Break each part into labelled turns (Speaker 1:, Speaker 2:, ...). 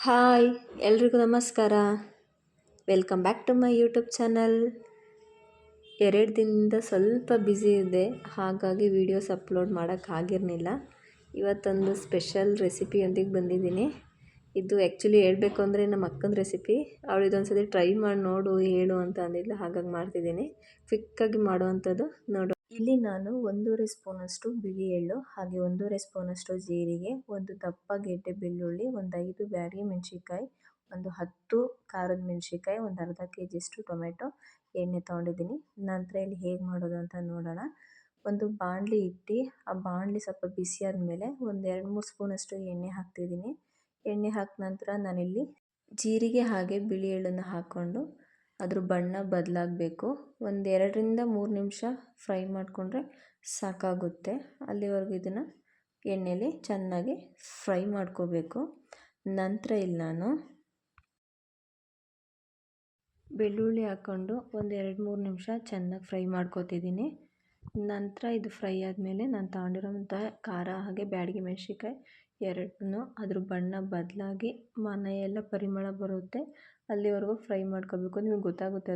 Speaker 1: Hi ಎಲ್ರಿಗೂ ನಮಸ್ಕಾರ. Welcome back to my YouTube channel. 2 ದಿನದಿಂದ ಸ್ವಲ್ಪ ಬ್ಯುಸಿ ಇದ್ದೆ, ಹಾಗಾಗಿ ವೀಡಿಯೋಸ್ ಅಪ್ಲೋಡ್ ಮಾಡೋಕ್ಕಾಗಿರಲಿಲ್ಲ. ಇವತ್ತೊಂದು ಸ್ಪೆಷಲ್ ರೆಸಿಪಿಯೊಂದಿಗೆ ಬಂದಿದ್ದೀನಿ. ಇದು ಆ್ಯಕ್ಚುಲಿ ಹೇಳಬೇಕು ಅಂದರೆ ನಮ್ಮ ಅಕ್ಕನ ರೆಸಿಪಿ. ಅವಳು ಇದೊಂದು ಸತಿ ಟ್ರೈ ಮಾಡಿ ನೋಡು ಹೇಳು ಅಂತ ಅಂದಿಲ್ಲ, ಹಾಗಾಗಿ ಮಾಡ್ತಿದ್ದೀನಿ. ಕ್ವಿಕ್ಕಾಗಿ ಮಾಡೋವಂಥದ್ದು ನೋಡು. ಇಲ್ಲಿ ನಾನು 1.5 ಸ್ಪೂನಷ್ಟು ಬಿಳಿ ಎಳ್ಳು, ಹಾಗೆ 1.5 ಸ್ಪೂನಷ್ಟು ಜೀರಿಗೆ, ಒಂದು ದಪ್ಪ ಗೆಡ್ಡೆ ಬೆಳ್ಳುಳ್ಳಿ, ಒಂದು 5 ಬ್ಯಾಡಗಿ ಮೆಣಸಿನ್ಕಾಯಿ, ಒಂದು 10 ಖಾರದ ಮೆಣಸಿನ್ಕಾಯಿ, ಒಂದು ಅರ್ಧ ಕೆಜಿಯಷ್ಟು ಟೊಮೆಟೊ, ಎಣ್ಣೆ ತೊಗೊಂಡಿದ್ದೀನಿ. ನಂತರ ಇಲ್ಲಿ ಹೇಗೆ ಮಾಡೋದು ಅಂತ ನೋಡೋಣ. ಒಂದು ಬಾಣಲಿ ಇಟ್ಟು ಆ ಬಾಣಲಿ ಸ್ವಲ್ಪ ಬಿಸಿ ಆದಮೇಲೆ ಒಂದು 2-3 ಸ್ಪೂನಷ್ಟು ಎಣ್ಣೆ ಹಾಕ್ತಿದ್ದೀನಿ. ಎಣ್ಣೆ ಹಾಕಿದ ನಂತರ ನಾನಿಲ್ಲಿ ಜೀರಿಗೆ ಹಾಗೆ ಬಿಳಿ ಎಳ್ಳನ್ನು ಹಾಕ್ಕೊಂಡು ಅದ್ರ ಬಣ್ಣ ಬದಲಾಗಬೇಕು. ಒಂದು 2-3 ನಿಮಿಷ ಫ್ರೈ ಮಾಡಿಕೊಂಡ್ರೆ ಸಾಕಾಗುತ್ತೆ. ಅಲ್ಲಿವರೆಗೂ ಇದನ್ನು ಎಣ್ಣೆಯಲ್ಲಿ ಚೆನ್ನಾಗಿ ಫ್ರೈ ಮಾಡ್ಕೋಬೇಕು. ನಂತರ ಇಲ್ಲಿ ನಾನು ಬೆಳ್ಳುಳ್ಳಿ ಹಾಕ್ಕೊಂಡು ಒಂದು 2-3 ನಿಮಿಷ ಚೆನ್ನಾಗಿ ಫ್ರೈ ಮಾಡ್ಕೋತಿದ್ದೀನಿ. ನಂತರ ಇದು ಫ್ರೈ ಆದಮೇಲೆ ನಾನು ತಗೊಂಡಿರೋಂಥ ಖಾರ ಹಾಗೆ ಬ್ಯಾಡಗಿ ಮೆಣಸಿನ್ಕಾಯಿ ಎರಡನ್ನೂ ಅದ್ರ ಬಣ್ಣ ಬದಲಾಗಿ ಮನೆಯೆಲ್ಲ ಪರಿಮಳ ಬರುತ್ತೆ ಅಲ್ಲಿವರೆಗೂ ಫ್ರೈ ಮಾಡ್ಕೋಬೇಕು. ನಿಮಗೆ ಗೊತ್ತಾಗುತ್ತೆ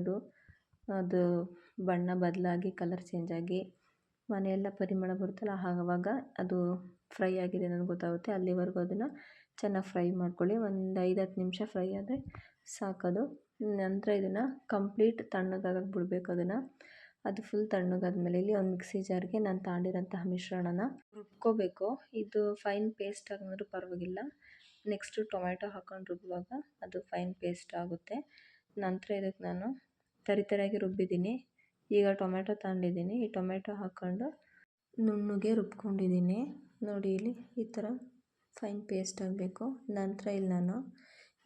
Speaker 1: ಅದು ಬಣ್ಣ ಬದಲಾಗಿ ಕಲರ್ ಚೇಂಜ್ ಆಗಿ ಮನೆಯೆಲ್ಲ ಪರಿಮಳ ಬರುತ್ತಲ್ಲ, ಆವಾಗ ಅದು ಫ್ರೈ ಆಗಿದೆ ನನಗೆ ಗೊತ್ತಾಗುತ್ತೆ. ಅಲ್ಲಿವರೆಗೂ ಅದನ್ನು ಚೆನ್ನಾಗಿ ಫ್ರೈ ಮಾಡ್ಕೊಳ್ಳಿ. ಒಂದು 5-10 ನಿಮಿಷ ಫ್ರೈ ಆದರೆ ಸಾಕೋದು. ನಂತರ ಇದನ್ನು ಕಂಪ್ಲೀಟ್ ತಣ್ಣಗಾಗಕ್ಕೆ ಬಿಡಬೇಕು. ಅದು ಫುಲ್ ತಣ್ಣಗಾದ್ಮೇಲೆ ಇಲ್ಲಿ ಒಂದು ಮಿಕ್ಸಿ ಜಾರ್ಗೆ ನಾನು ತಗೊಂಡಿರೋಂತಹ ಮಿಶ್ರಣನ ರುಬ್ಕೋಬೇಕು. ಇದು ಫೈನ್ ಪೇಸ್ಟ್ ಆಗಿದ್ರೂ ಪರವಾಗಿಲ್ಲ. ನೆಕ್ಸ್ಟು ಟೊಮೆಟೊ ಹಾಕ್ಕೊಂಡು ರುಬ್ಬುವಾಗ ಅದು ಫೈನ್ ಪೇಸ್ಟ್ ಆಗುತ್ತೆ. ನಂತರ ಇದಕ್ಕೆ ನಾನು ತರಿತರಿಯಾಗಿ ರುಬ್ಬಿದ್ದೀನಿ. ಈಗ ಟೊಮೆಟೊ ತಗೊಂಡಿದ್ದೀನಿ, ಈ ಟೊಮೆಟೊ ಹಾಕ್ಕೊಂಡು ನುಣ್ಣಗೆ ರುಬ್ಕೊಂಡಿದ್ದೀನಿ. ನೋಡಿ ಇಲ್ಲಿ ಈ ಥರ ಫೈನ್ ಪೇಸ್ಟ್ ಆಗಬೇಕು. ನಂತರ ಇಲ್ಲಿ ನಾನು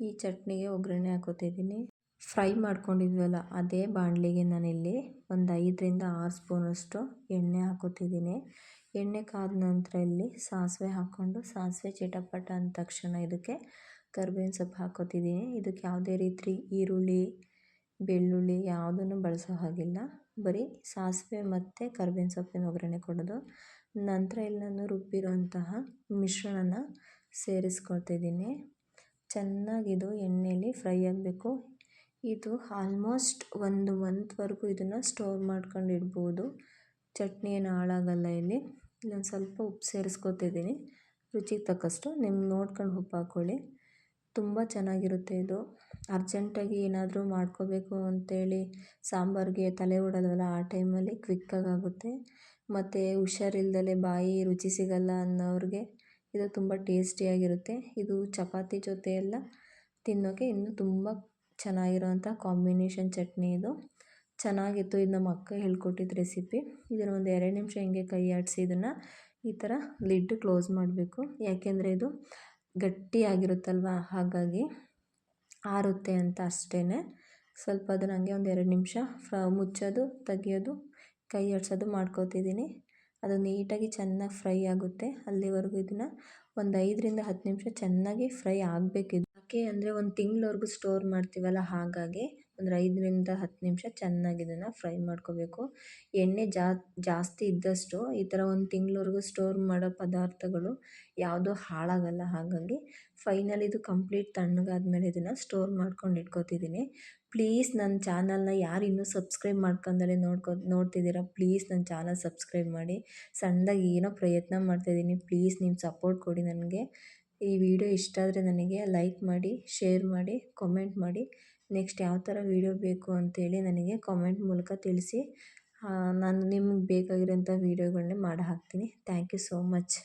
Speaker 1: ಈ ಚಟ್ನಿಗೆ ಒಗ್ಗರಣೆ ಹಾಕೋತಿದ್ದೀನಿ. ಫ್ರೈ ಮಾಡ್ಕೊಂಡಿದ್ವಲ್ಲ ಅದೇ ಬಾಣಲಿಗೆ ನಾನಿಲ್ಲಿ ಒಂದು 5-6 ಸ್ಪೂನಷ್ಟು ಎಣ್ಣೆ ಹಾಕೋತಿದ್ದೀನಿ. ಎಣ್ಣೆ ಕಾದ ನಂತರ ಇಲ್ಲಿ ಸಾಸಿವೆ ಹಾಕ್ಕೊಂಡು ಸಾಸಿವೆ ಚಿಟಪಟ ಅಂದ ತಕ್ಷಣ ಇದಕ್ಕೆ ಕರಿಬೇವಿನ ಸೊಪ್ಪು ಹಾಕೋತಿದ್ದೀನಿ. ಇದಕ್ಕೆ ಯಾವುದೇ ರೀತಿ ಈರುಳ್ಳಿ ಬೆಳ್ಳುಳ್ಳಿ ಯಾವುದನ್ನು ಬಳಸೋ ಹಾಗಿಲ್ಲ, ಬರೀ ಸಾಸಿವೆ ಮತ್ತು ಕರಿಬೇವಿನ ಸೊಪ್ಪಿನ ಒಗ್ಗರಣೆ ಕೊಡೋದು. ನಂತರ ಇಲ್ಲಿ ನಾನು ರುಬ್ಬಿರೋಂತಹ ಮಿಶ್ರಣನ ಸೇರಿಸ್ಕೊಳ್ತಿದ್ದೀನಿ. ಚೆನ್ನಾಗಿದು ಎಣ್ಣೆಯಲ್ಲಿ ಫ್ರೈ ಆಗಬೇಕು. ಇದು ಆಲ್ಮೋಸ್ಟ್ 1 ಮಂತ್ವರೆಗೂ ಇದನ್ನು ಸ್ಟೋರ್ ಮಾಡ್ಕೊಂಡು ಇಡ್ಬೋದು. ಚಟ್ನಿ ಏನು ಹಾಳಾಗಲ್ಲ. ಇಲ್ಲೊಂದು ಸ್ವಲ್ಪ ಉಪ್ಪು ಸೇರಿಸ್ಕೊತಿದ್ದೀನಿ, ರುಚಿಗೆ ತಕ್ಕಷ್ಟು. ನಿಮ್ಗೆ ನೋಡ್ಕೊಂಡು ಉಪ್ಪು ಹಾಕ್ಕೊಳ್ಳಿ. ತುಂಬ ಚೆನ್ನಾಗಿರುತ್ತೆ ಇದು. ಅರ್ಜೆಂಟಾಗಿ ಏನಾದರೂ ಮಾಡ್ಕೋಬೇಕು ಅಂತೇಳಿ ಸಾಂಬಾರಿಗೆ ತಲೆ ಓಡಲ್ವಲ್ಲ, ಆ ಟೈಮಲ್ಲಿ ಕ್ವಿಕ್ಕಾಗುತ್ತೆ. ಮತ್ತು ಹುಷಾರಿಲ್ದಲೆ ಬಾಯಿ ರುಚಿ ಸಿಗಲ್ಲ ಅನ್ನೋರಿಗೆ ಇದು ತುಂಬ ಟೇಸ್ಟಿಯಾಗಿರುತ್ತೆ. ಇದು ಚಪಾತಿ ಜೊತೆ ಎಲ್ಲ ತಿನ್ನೋಕ್ಕೆ ಇನ್ನೂ ತುಂಬ ಚೆನ್ನಾಗಿರೋವಂಥ ಕಾಂಬಿನೇಷನ್ ಚಟ್ನಿ ಇದು. ಚೆನ್ನಾಗಿತ್ತು. ಇದು ನಮ್ಮ ಅಕ್ಕ ಹೇಳ್ಕೊಟ್ಟಿದ್ದು ರೆಸಿಪಿ. ಇದನ್ನು ಒಂದು 2 ನಿಮಿಷ ಹಿಂಗೆ ಕೈ ಆಡಿಸಿ ಇದನ್ನು ಈ ಥರ ಲಿಡ್ ಕ್ಲೋಸ್ ಮಾಡಬೇಕು. ಯಾಕೆಂದರೆ ಇದು ಗಟ್ಟಿಯಾಗಿರುತ್ತಲ್ವ, ಹಾಗಾಗಿ ಆರುತ್ತೆ ಅಂತ ಅಷ್ಟೇ. ಸ್ವಲ್ಪ ಅದನ್ನು ಹಂಗೆ ಒಂದು 2 ನಿಮಿಷ ಮುಚ್ಚೋದು ತೆಗಿಯೋದು ಕೈ ಆಡಿಸೋದು ಮಾಡ್ಕೋತಿದ್ದೀನಿ. ಅದು ನೀಟಾಗಿ ಚೆನ್ನಾಗಿ ಫ್ರೈ ಆಗುತ್ತೆ. ಅಲ್ಲಿವರೆಗೂ ಇದನ್ನು ಒಂದು 5-10 ನಿಮಿಷ ಚೆನ್ನಾಗಿ ಫ್ರೈ ಆಗಬೇಕಿದು. ಯಾಕೆ ಅಂದರೆ ಒಂದು ತಿಂಗಳವರೆಗೂ ಸ್ಟೋರ್ ಮಾಡ್ತೀವಲ್ಲ, ಹಾಗಾಗಿ ಒಂದು 5-10 ನಿಮಿಷ ಚೆನ್ನಾಗಿ ಇದನ್ನು ಫ್ರೈ ಮಾಡ್ಕೋಬೇಕು. ಎಣ್ಣೆ ಜಾಸ್ತಿ ಇದ್ದಷ್ಟು ಈ ಥರ ಒಂದು ತಿಂಗಳವರೆಗೂ ಸ್ಟೋರ್ ಮಾಡೋ ಪದಾರ್ಥಗಳು ಯಾವುದೂ ಹಾಳಾಗಲ್ಲ. ಹಾಗಾಗಿ ಫೈನಲ್ ಇದು ಕಂಪ್ಲೀಟ್ ತಣ್ಣಗಾದ್ಮೇಲೆ ಇದನ್ನು ಸ್ಟೋರ್ ಮಾಡ್ಕೊಂಡು ಇಟ್ಕೋತಿದ್ದೀನಿ. ಪ್ಲೀಸ್ ನನ್ನ ಚಾನಲ್ನ ಯಾರು ಇನ್ನೂ ಸಬ್ಸ್ಕ್ರೈಬ್ ಮಾಡ್ಕೊಂಡಲೇ ನೋಡ್ತಿದ್ದೀರಾ, ಪ್ಲೀಸ್ ನನ್ನ ಚಾನಲ್ ಸಬ್ಸ್ಕ್ರೈಬ್ ಮಾಡಿ. ಸಣ್ಣದಾಗಿ ಏನೋ ಪ್ರಯತ್ನ ಮಾಡ್ತಾಯಿದ್ದೀನಿ, ಪ್ಲೀಸ್ ನಿಮ್ಮ ಸಪೋರ್ಟ್ ಕೊಡಿ ನನಗೆ. ಈ ವಿಡಿಯೋ ಇಷ್ಟ ಆದರೆ ನನಗೆ ಲೈಕ್ ಮಾಡಿ, ಶೇರ್ ಮಾಡಿ, ಕಾಮೆಂಟ್ ಮಾಡಿ. ನೆಕ್ಸ್ಟ್ ಯಾವ ಥರ ವಿಡಿಯೋ ಬೇಕು ಅಂತೇಳಿ ನನಗೆ ಕಾಮೆಂಟ್ ಮೂಲಕ ತಿಳಿಸಿ. ನಾನು ನಿಮಗೆ ಬೇಕಾಗಿರೋಂಥ ವೀಡಿಯೋಗಳನ್ನೇ ಮಾಡಿ ಹಾಕ್ತೀನಿ. Thank you so much.